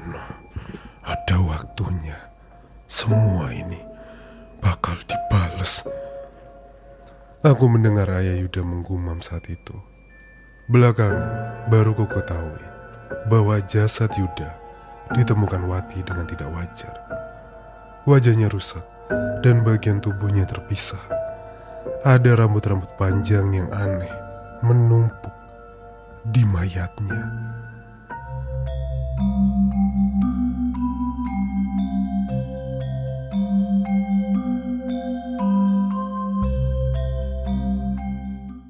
no. Ada waktunya. Semua ini bakal dibales. Aku mendengar ayah Yuda menggumam saat itu. Belakangan baru ku ketahui bahwa jasad Yuda ditemukan Wati dengan tidak wajar. Wajahnya rusak dan bagian tubuhnya terpisah. Ada rambut-rambut panjang yang aneh menumpuk di mayatnya.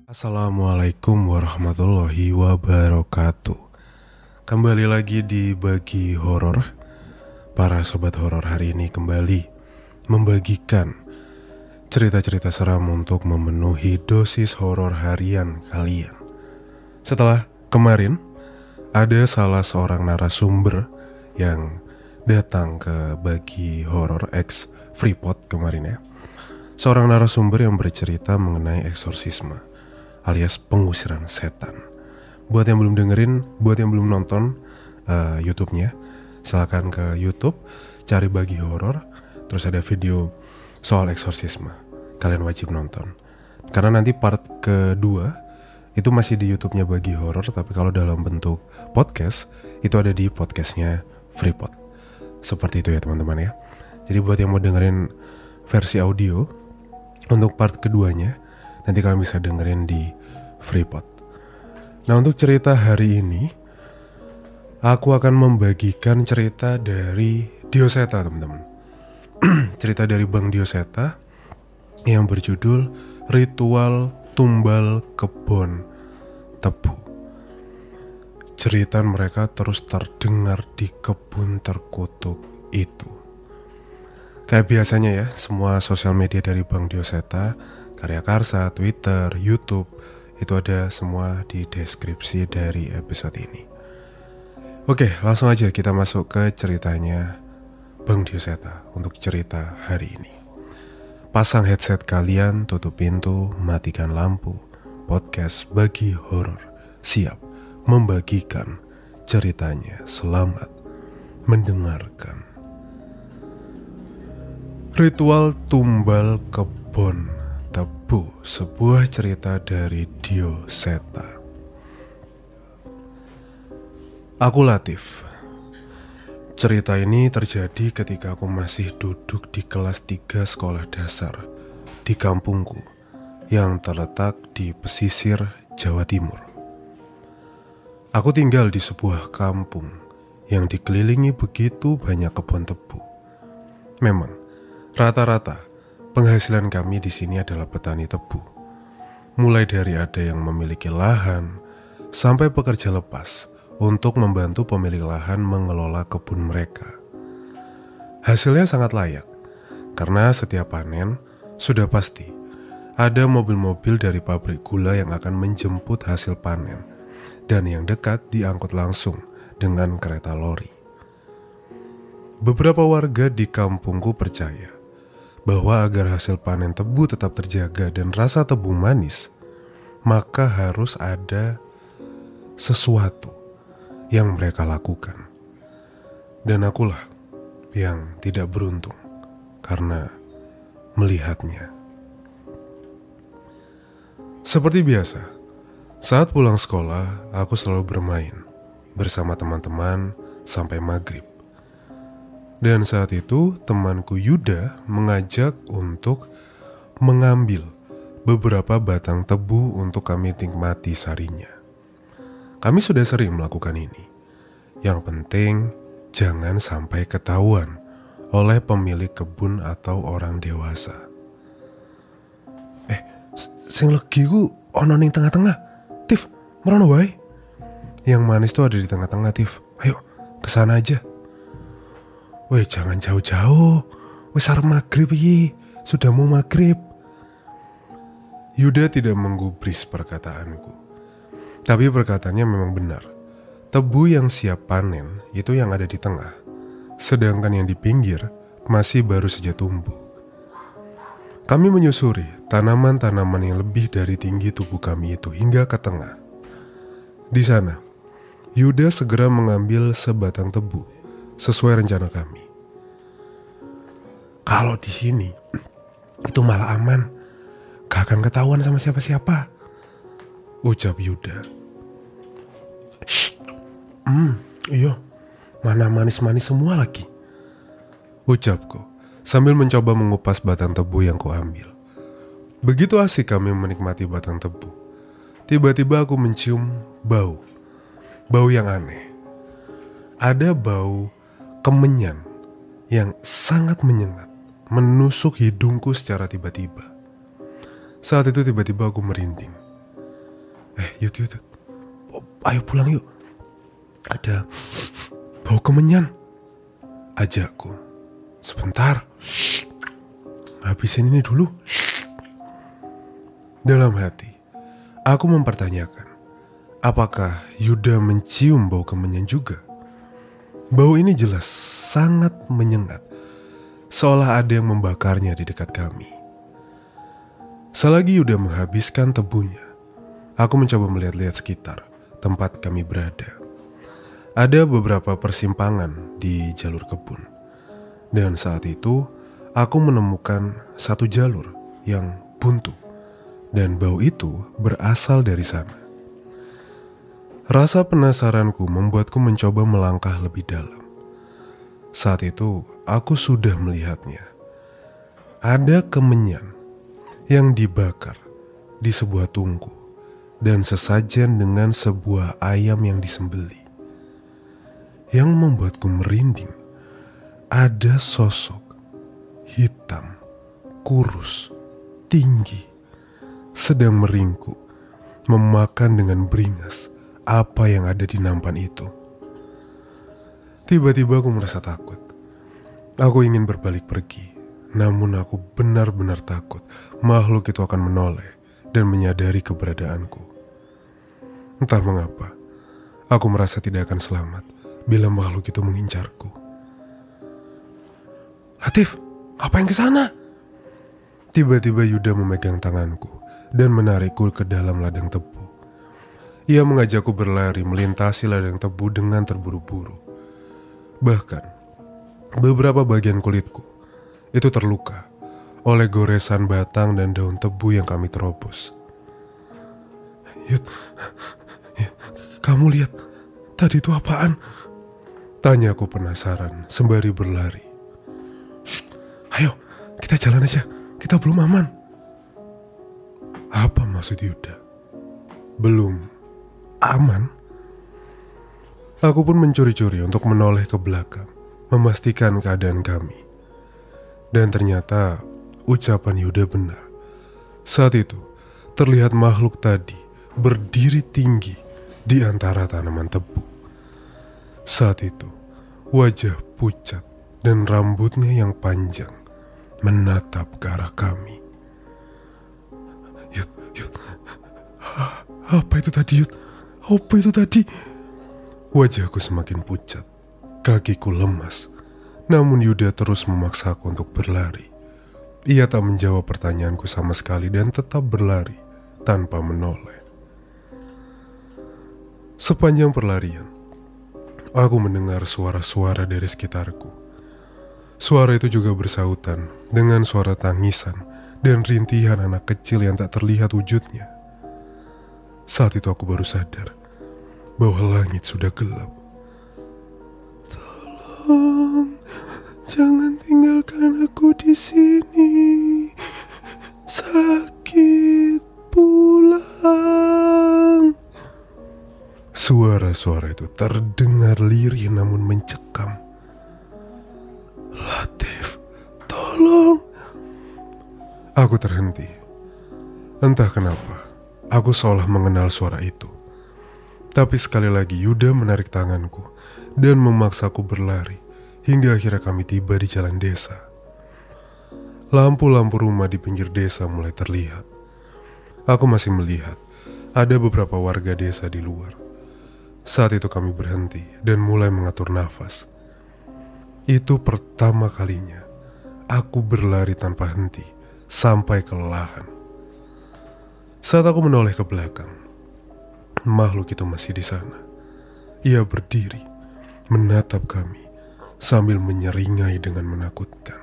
Assalamualaikum warahmatullahi wabarakatuh. Kembali lagi di Bagi Horor. Para sobat horor hari ini kembali membagikan cerita-cerita seram untuk memenuhi dosis horor harian kalian. Setelah kemarin ada salah seorang narasumber yang datang ke Bagi Horor X Freeport kemarin ya. Seorang narasumber yang bercerita mengenai eksorsisme alias pengusiran setan. Buat yang belum dengerin, buat yang belum nonton YouTube-nya, silakan ke YouTube, cari Bagi Horor, terus ada video soal eksorsisme. Kalian wajib nonton. Karena nanti part kedua itu masih di YouTube-nya Bagi Horor, tapi kalau dalam bentuk podcast itu ada di podcastnya Freeport. Seperti itu ya teman-teman ya. Jadi buat yang mau dengerin versi audio untuk part keduanya, nanti kalian bisa dengerin di Freeport. Nah, untuk cerita hari ini aku akan membagikan cerita dari Dioseta teman-teman. Cerita dari Bang Dioseta yang berjudul Ritual Tumbal Kebon Tebu. Cerita mereka terus terdengar di kebun terkutuk itu. Kayak biasanya ya, semua sosial media dari Bang Dioseta, Karya Karsa, Twitter, YouTube, itu ada semua di deskripsi dari episode ini. Oke, langsung aja kita masuk ke ceritanya Bang Dioseta untuk cerita hari ini. Pasang headset kalian, tutup pintu, matikan lampu. Podcast Bagi Horor siap membagikan ceritanya. Selamat mendengarkan. Ritual Tumbal Kebon Tebu, sebuah cerita dari Dioseta. Aku Latif. Cerita ini terjadi ketika aku masih duduk di kelas 3 sekolah dasar di kampungku yang terletak di pesisir Jawa Timur. Aku tinggal di sebuah kampung yang dikelilingi begitu banyak kebun tebu. Memang, rata-rata penghasilan kami di sini adalah petani tebu. Mulai dari ada yang memiliki lahan sampai pekerja lepas untuk membantu pemilik lahan mengelola kebun mereka. Hasilnya sangat layak karena setiap panen sudah pasti ada mobil-mobil dari pabrik gula yang akan menjemput hasil panen dan yang dekat diangkut langsung dengan kereta lori. Beberapa warga di kampungku percaya bahwa agar hasil panen tebu tetap terjaga dan rasa tebu manis, maka harus ada sesuatu yang mereka lakukan. Dan akulah yang tidak beruntung karena melihatnya. Seperti biasa, saat pulang sekolah, aku selalu bermain bersama teman-teman sampai maghrib. Dan saat itu temanku Yuda mengajak untuk mengambil beberapa batang tebu untuk kami nikmati sarinya. Kami sudah sering melakukan ini. Yang penting jangan sampai ketahuan oleh pemilik kebun atau orang dewasa. Sing legi ku ono ning tengah-tengah. Tif, merono wae. Yang manis tuh ada di tengah-tengah, Tif. Ayo, kesana aja. Weh, jangan jauh-jauh. Wes arep maghrib iki. Sudah mau maghrib. Yuda tidak menggubris perkataanku. Tapi perkataannya memang benar. Tebu yang siap panen itu yang ada di tengah. Sedangkan yang di pinggir masih baru saja tumbuh. Kami menyusuri tanaman-tanaman yang lebih dari tinggi tubuh kami itu hingga ke tengah. Di sana, Yuda segera mengambil sebatang tebu sesuai rencana kami. Kalau di sini itu malah aman, gak akan ketahuan sama siapa-siapa, ucap Yuda. Iya, mana manis-manis semua lagi, ucapku sambil mencoba mengupas batang tebu yang kuambil. Begitu asik kami menikmati batang tebu, tiba-tiba aku mencium bau yang aneh. Ada bau kemenyan yang sangat menyengat menusuk hidungku secara tiba-tiba. Saat itu tiba-tiba aku merinding. Yud, ayo pulang yuk. Ada bau kemenyan, ajakku. Sebentar, habisin ini dulu. Dalam hati, aku mempertanyakan, apakah Yuda mencium bau kemenyan juga? Bau ini jelas sangat menyengat, seolah ada yang membakarnya di dekat kami. Selagi Yuda menghabiskan tebunya, aku mencoba melihat-lihat sekitar tempat kami berada. Ada beberapa persimpangan di jalur kebun, dan saat itu aku menemukan satu jalur yang buntu, dan bau itu berasal dari sana. Rasa penasaranku membuatku mencoba melangkah lebih dalam. Saat itu aku sudah melihatnya. Ada kemenyan yang dibakar di sebuah tungku dan sesajen dengan sebuah ayam yang disembelih. Yang membuatku merinding, ada sosok hitam, kurus, tinggi, sedang meringkuk, memakan dengan beringas apa yang ada di nampan itu. Tiba-tiba aku merasa takut. Aku ingin berbalik pergi, namun aku benar-benar takut makhluk itu akan menoleh dan menyadari keberadaanku. Entah mengapa, aku merasa tidak akan selamat bila makhluk itu mengincarku. Latif, ngapain ke sana? Tiba-tiba Yuda memegang tanganku dan menarikku ke dalam ladang tebu. Ia mengajakku berlari melintasi ladang tebu dengan terburu-buru. Bahkan, beberapa bagian kulitku itu terluka oleh goresan batang dan daun tebu yang kami terobos. Yud, kamu lihat, tadi itu apaan? Tanyaku penasaran sembari berlari. Ayo, kita jalan aja, kita belum aman. Apa maksud Yuda? Belum aman? Aku pun mencuri-curi untuk menoleh ke belakang, memastikan keadaan kami. Dan ternyata ucapan Yuda benar. Saat itu, terlihat makhluk tadi berdiri tinggi di antara tanaman tebu. Saat itu, wajah pucat dan rambutnya yang panjang menatap ke arah kami. Yud, apa itu tadi, Yud? Apa itu tadi? Wajahku semakin pucat, kakiku lemas. Namun Yuda terus memaksaku untuk berlari. Ia tak menjawab pertanyaanku sama sekali dan tetap berlari tanpa menoleh. Sepanjang perlarian, aku mendengar suara-suara dari sekitarku. Suara itu juga bersautan dengan suara tangisan dan rintihan anak kecil yang tak terlihat wujudnya. Saat itu aku baru sadar bahwa langit sudah gelap. Tolong, jangan tinggalkan aku di sini. Sakit, pulang. Suara-suara itu terdengar lirih namun mencekam. Latif, tolong. Aku terhenti. Entah kenapa, aku seolah mengenal suara itu. Tapi sekali lagi Yuda menarik tanganku dan memaksaku berlari hingga akhirnya kami tiba di jalan desa. Lampu-lampu rumah di pinggir desa mulai terlihat. Aku masih melihat ada beberapa warga desa di luar. Saat itu kami berhenti dan mulai mengatur nafas. Itu pertama kalinya aku berlari tanpa henti sampai kelelahan. Saat aku menoleh ke belakang, makhluk itu masih di sana. Ia berdiri, menatap kami sambil menyeringai dengan menakutkan.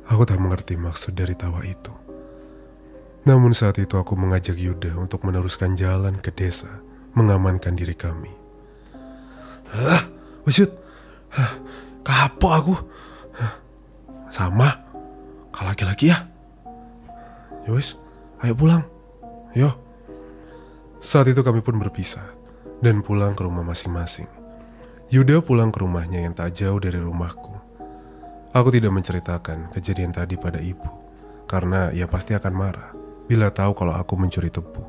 Aku tak mengerti maksud dari tawa itu. Namun saat itu aku mengajak Yuda untuk meneruskan jalan ke desa, mengamankan diri kami. Wujud, kapok aku. Sama, kah laki-laki ya? Yowis, ayo pulang. Yo. Saat itu kami pun berpisah dan pulang ke rumah masing-masing. Yuda pulang ke rumahnya yang tak jauh dari rumahku. Aku tidak menceritakan kejadian tadi pada ibu, karena ia pasti akan marah bila tahu kalau aku mencuri tebu.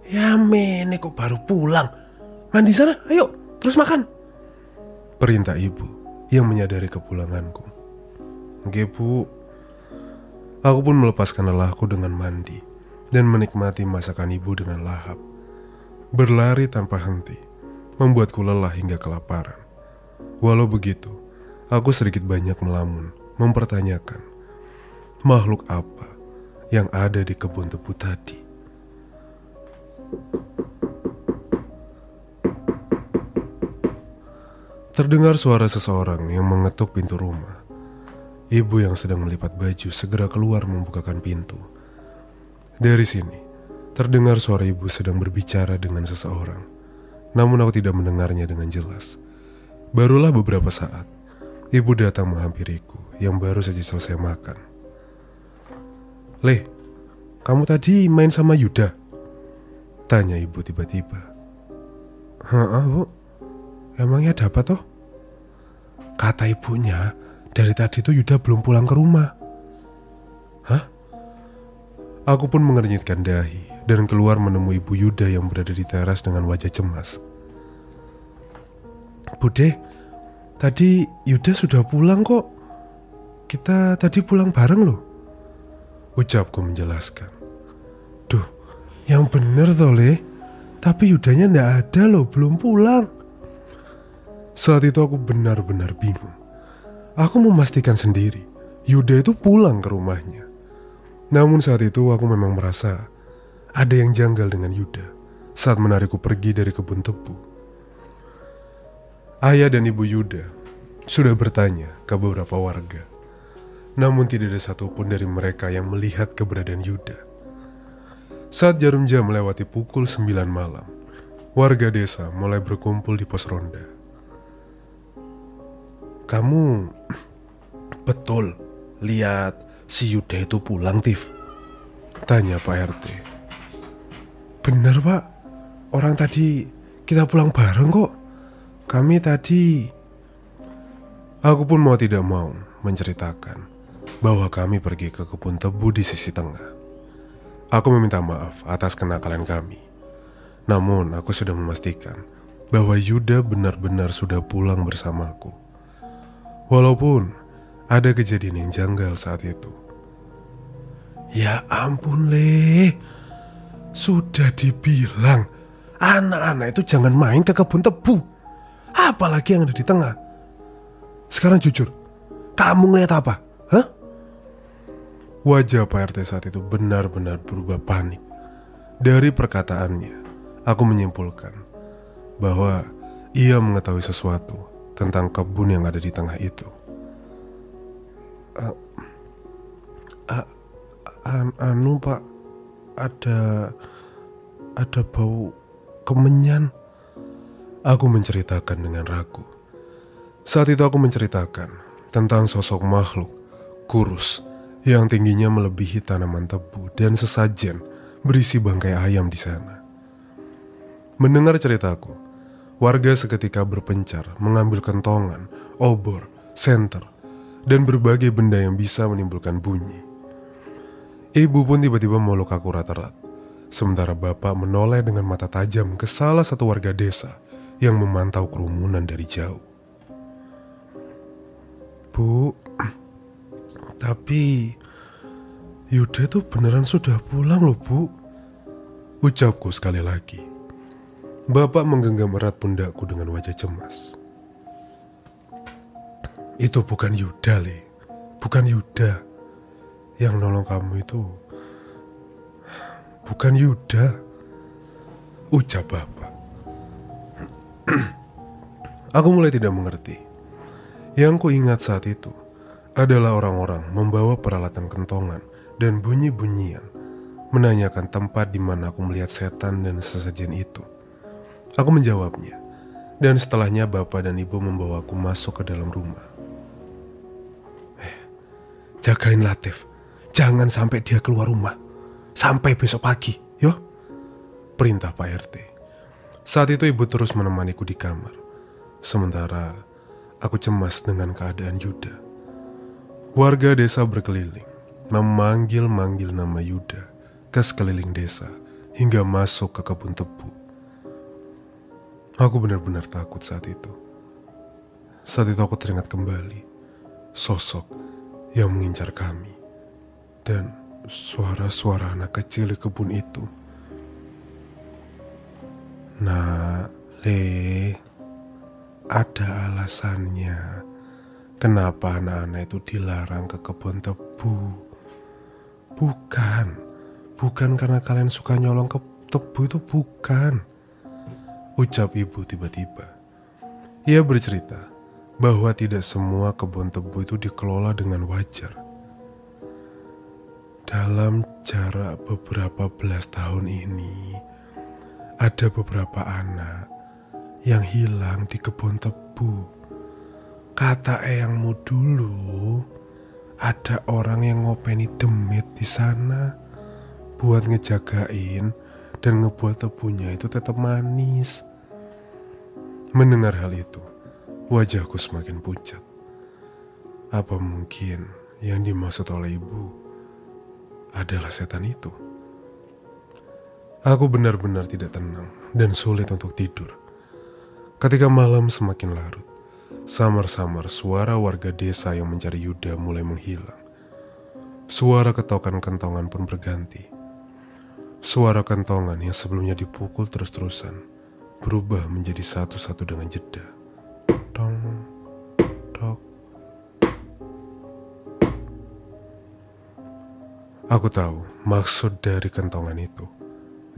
Ya Mene kok baru pulang? Mandi sana, ayo, terus makan. Perintah ibu yang menyadari kepulanganku. Oke bu. Aku pun melepaskan lelahku dengan mandi dan menikmati masakan ibu dengan lahap. Berlari tanpa henti membuatku lelah hingga kelaparan. Walau begitu, aku sedikit banyak melamun, mempertanyakan makhluk apa yang ada di kebun tebu tadi. Terdengar suara seseorang yang mengetuk pintu rumah. Ibu yang sedang melipat baju segera keluar membukakan pintu. Dari sini, terdengar suara ibu sedang berbicara dengan seseorang. Namun aku tidak mendengarnya dengan jelas. Barulah beberapa saat, ibu datang menghampiriku yang baru saja selesai makan. "Le, kamu tadi main sama Yuda?" tanya ibu tiba-tiba. "Hah, bu? Emangnya ada apa toh?" Kata ibunya, dari tadi tuh Yuda belum pulang ke rumah. Hah? Aku pun mengernyitkan dahi dan keluar menemui ibu Yuda yang berada di teras dengan wajah cemas. "Bude, tadi Yuda sudah pulang kok. Kita tadi pulang bareng loh," ucapku menjelaskan. "Duh, yang bener toh Le, tapi Yudanya ndak ada loh, belum pulang." Saat itu aku benar-benar bingung. Aku memastikan sendiri Yuda itu pulang ke rumahnya. Namun saat itu aku memang merasa ada yang janggal dengan Yuda saat menarikku pergi dari kebun tebu. Ayah dan ibu Yuda sudah bertanya ke beberapa warga, namun tidak ada satupun dari mereka yang melihat keberadaan Yuda. Saat jarum jam melewati pukul 9 malam, warga desa mulai berkumpul di pos ronda. "Kamu betul lihat si Yuda itu pulang, Tif?" tanya Pak RT. "Benar Pak, orang tadi kita pulang bareng kok. Kami tadi..." Aku pun mau tidak mau menceritakan bahwa kami pergi ke kebun tebu di sisi tengah. Aku meminta maaf atas kenakalan kami. Namun aku sudah memastikan bahwa Yuda benar-benar sudah pulang bersamaku. Walaupun ada kejadian yang janggal saat itu. Ya ampun Le, sudah dibilang anak-anak itu jangan main ke kebun tebu, apalagi yang ada di tengah. Sekarang jujur, kamu ngeliat apa? Hah? Wajah Pak RT saat itu benar-benar berubah panik. Dari perkataannya, aku menyimpulkan bahwa ia mengetahui sesuatu tentang kebun yang ada di tengah itu. Anu Pak, ada bau kemenyan. Aku menceritakan dengan ragu. Saat itu aku menceritakan tentang sosok makhluk kurus yang tingginya melebihi tanaman tebu dan sesajen berisi bangkai ayam di sana. Mendengar ceritaku, warga seketika berpencar mengambil kentongan, obor, senter, dan berbagai benda yang bisa menimbulkan bunyi. Ibu pun tiba-tiba memeluk aku erat-erat, sementara bapak menoleh dengan mata tajam ke salah satu warga desa yang memantau kerumunan dari jauh. "Bu, tapi Yuda tuh beneran sudah pulang loh Bu," ucapku sekali lagi. Bapak menggenggam erat pundakku dengan wajah cemas. "Itu bukan Yuda Le, bukan Yuda. Yang nolong kamu itu bukan Yuda," ucap bapak. Aku mulai tidak mengerti. Yang ku ingat saat itu adalah orang-orang membawa peralatan kentongan dan bunyi-bunyian, menanyakan tempat di mana aku melihat setan dan sesajen itu. Aku menjawabnya, dan setelahnya bapak dan ibu membawaku masuk ke dalam rumah. Jagain Latif, jangan sampai dia keluar rumah. Sampai besok pagi, yo. Perintah Pak RT. Saat itu ibu terus menemaniku di kamar. Sementara aku cemas dengan keadaan Yuda. Warga desa berkeliling, memanggil-manggil nama Yuda ke sekeliling desa hingga masuk ke kebun tebu. Aku benar-benar takut saat itu. Saat itu aku teringat kembali sosok yang mengincar kami dan suara-suara anak kecil di kebun itu. Nah, ada alasannya kenapa anak-anak itu dilarang ke kebun tebu. Bukan karena kalian suka nyolong ke tebu, itu bukan, ucap ibu tiba-tiba. Ia bercerita bahwa tidak semua kebun tebu itu dikelola dengan wajar. Dalam jarak beberapa belas tahun ini, ada beberapa anak yang hilang di kebun tebu. Kata eyangmu dulu, ada orang yang ngopeni demit di sana buat ngejagain dan ngebuat tebunya itu tetap manis. Mendengar hal itu, wajahku semakin pucat. Apa mungkin yang dimaksud oleh ibu adalah setan itu? Aku benar-benar tidak tenang dan sulit untuk tidur. Ketika malam semakin larut, samar-samar suara warga desa yang mencari Yuda mulai menghilang. Suara ketokan kentongan pun berganti. Suara kentongan yang sebelumnya dipukul terus-terusan berubah menjadi satu-satu dengan jeda. Dong, dok. Aku tahu maksud dari kentongan itu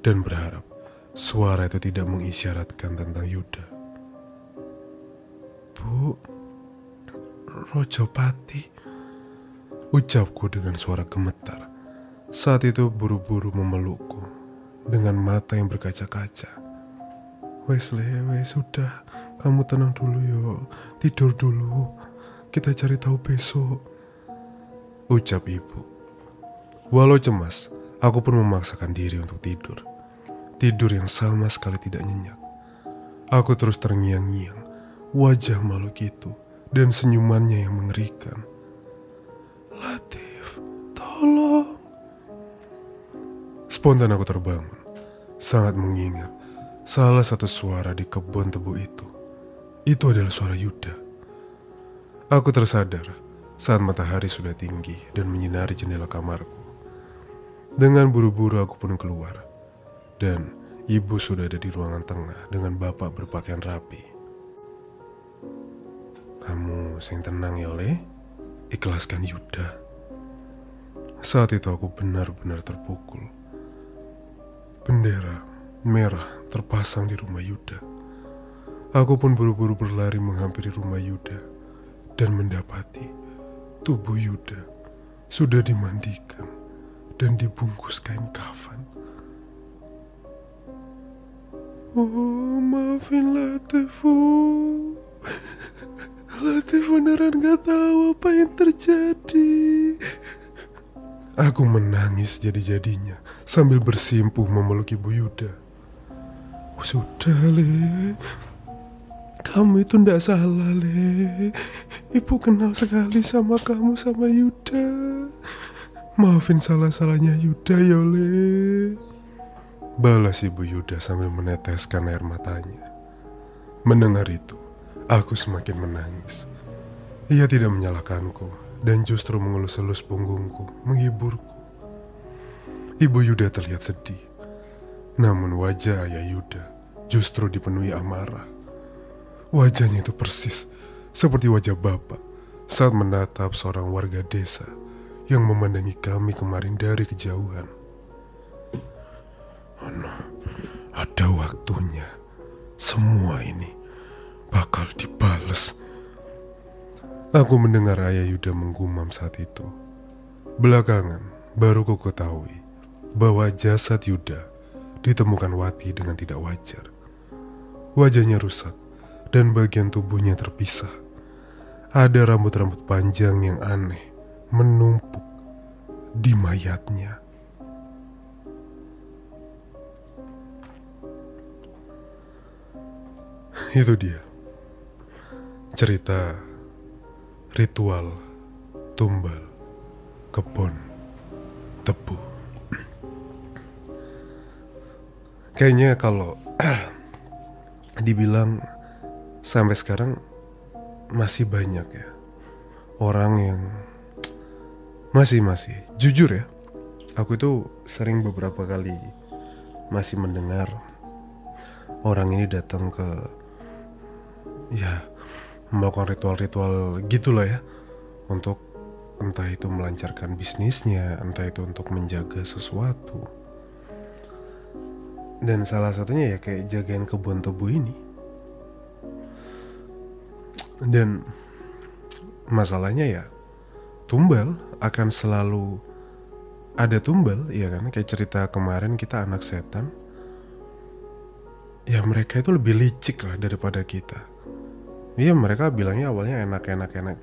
dan berharap suara itu tidak mengisyaratkan tentang Yuda. Bu, Rojopati, ucapku dengan suara gemetar. Saat itu buru-buru memelukku dengan mata yang berkaca-kaca. Wes sudah, kamu tenang dulu yo, tidur dulu, kita cari tahu besok, ucap ibu. Walau cemas, aku pun memaksakan diri untuk tidur. Tidur yang sama sekali tidak nyenyak. Aku terus terngiang-ngiang, wajah makhluk itu dan senyumannya yang mengerikan. Latif, tolong. Spontan aku terbangun, sangat mengingat salah satu suara di kebun tebu itu. Itu adalah suara Yuda. Aku tersadar saat matahari sudah tinggi dan menyinari jendela kamarku. Dengan buru-buru aku pun keluar, dan ibu sudah ada di ruangan tengah dengan bapak berpakaian rapi. Kamu sing tenang ya, Le. Ikhlaskan Yuda. Saat itu aku benar-benar terpukul. Bendera merah terpasang di rumah Yuda. Aku pun buru-buru berlari menghampiri rumah Yuda dan mendapati tubuh Yuda sudah dimandikan dan dibungkus kain kafan. Oh, maafin Latifu. Latif beneran gak tahu apa yang terjadi. Aku menangis jadi-jadinya sambil bersimpuh memeluk ibu Yuda. Sudah, Le. Kamu itu ndak salah, Le. Ibu kenal sekali sama kamu, sama Yuda. Maafin salah-salahnya Yuda ya, Le. Balas ibu Yuda sambil meneteskan air matanya. Mendengar itu, aku semakin menangis. Ia tidak menyalahkanku dan justru mengelus-elus punggungku, menghiburku. Ibu Yuda terlihat sedih. Namun wajah ayah Yuda justru dipenuhi amarah. Wajahnya itu persis seperti wajah bapak saat menatap seorang warga desa yang memandangi kami kemarin dari kejauhan. Oh no, ada waktunya semua ini males. Aku mendengar ayah Yuda menggumam saat itu. Belakangan baru ku ketahui bahwa jasad Yuda ditemukan Wati dengan tidak wajar. Wajahnya rusak dan bagian tubuhnya terpisah. Ada rambut-rambut panjang yang aneh menumpuk di mayatnya. Itu dia cerita ritual tumbal kebun tebu. Kayaknya kalau dibilang sampai sekarang masih banyak ya orang yang masih jujur ya. Aku itu sering beberapa kali masih mendengar orang ini datang ke melakukan ritual-ritual gitulah ya, untuk entah itu melancarkan bisnisnya, entah itu untuk menjaga sesuatu. Dan salah satunya ya kayak jagain kebun tebu ini. Dan masalahnya ya tumbal akan selalu ada tumbal, ya kan? Kayak cerita kemarin kita anak setan. Ya mereka itu lebih licik lah daripada kita. Iya, mereka bilangnya awalnya enak.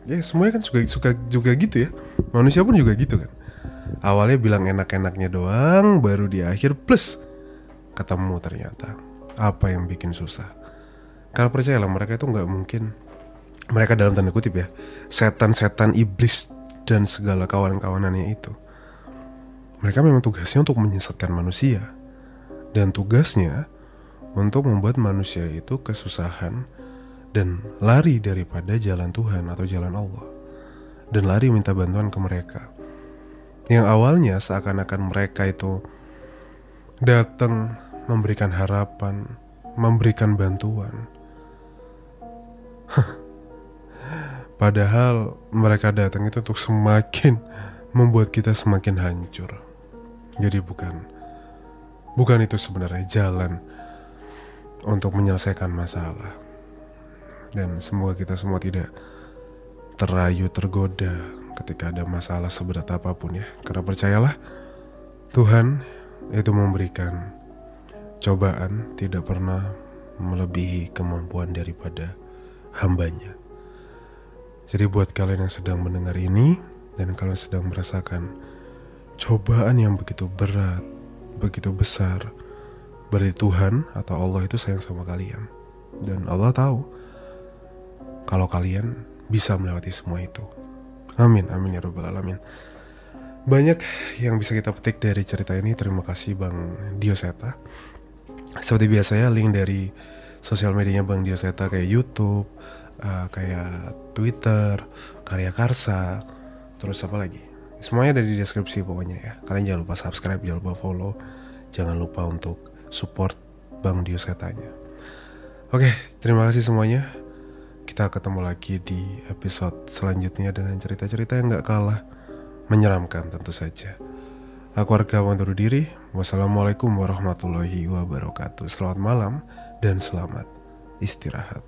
Ya semuanya kan suka juga gitu ya. Manusia pun juga gitu kan. Awalnya bilang enak-enaknya doang, baru di akhir plus ketemu ternyata apa yang bikin susah. Kalau percayalah mereka itu nggak mungkin, mereka dalam tanda kutip ya, setan-setan iblis dan segala kawan-kawanannya itu. Mereka memang tugasnya untuk menyesatkan manusia. Dan tugasnya untuk membuat manusia itu kesusahan dan lari daripada jalan Tuhan atau jalan Allah, dan lari minta bantuan ke mereka. Yang awalnya seakan-akan mereka itu datang memberikan harapan, memberikan bantuan. Padahal mereka datang itu untuk semakin membuat kita semakin hancur. Jadi bukan itu sebenarnya jalan untuk menyelesaikan masalah. Dan semoga kita semua tidak terayu, tergoda ketika ada masalah seberat apapun ya. Karena percayalah, Tuhan itu memberikan cobaan tidak pernah melebihi kemampuan daripada hambanya. Jadi buat kalian yang sedang mendengar ini, dan kalian sedang merasakan cobaan yang begitu berat, begitu besar, berarti Tuhan atau Allah itu sayang sama kalian. Dan Allah tahu kalau kalian bisa melewati semua itu. Amin ya rabbal alamin. Banyak yang bisa kita petik dari cerita ini. Terima kasih Bang Dioseta. Seperti biasa ya, link dari sosial medianya Bang Dioseta kayak YouTube, kayak Twitter, Karya Karsa, terus apa lagi, semuanya ada di deskripsi pokoknya ya. Kalian jangan lupa subscribe, jangan lupa follow, jangan lupa untuk support Bang Diosetanya. Oke, terima kasih semuanya. Kita ketemu lagi di episode selanjutnya dengan cerita-cerita yang gak kalah menyeramkan tentu saja. Aku Arga undur diri. Wassalamualaikum warahmatullahi wabarakatuh. Selamat malam dan selamat istirahat.